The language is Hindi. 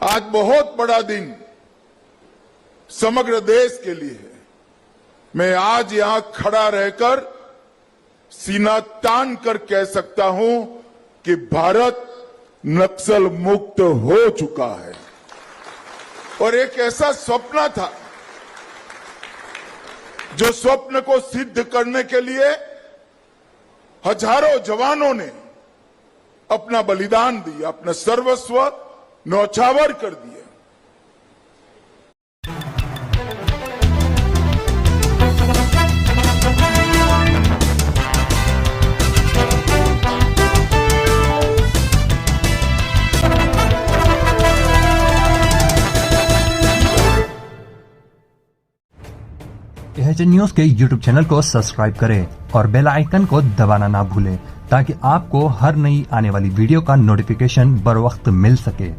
आज बहुत बड़ा दिन समग्र देश के लिए है। मैं आज यहां खड़ा रहकर सीना तान कर कह सकता हूं कि भारत नक्सल मुक्त हो चुका है। और एक ऐसा स्वप्न था, जो स्वप्न को सिद्ध करने के लिए हजारों जवानों ने अपना बलिदान दिया, अपना सर्वस्व न्यौछावर कर दिया। एच न्यूज के यूट्यूब चैनल को सब्सक्राइब करें और बेल आइकन को दबाना ना भूलें ताकि आपको हर नई आने वाली वीडियो का नोटिफिकेशन बर वक्त मिल सके।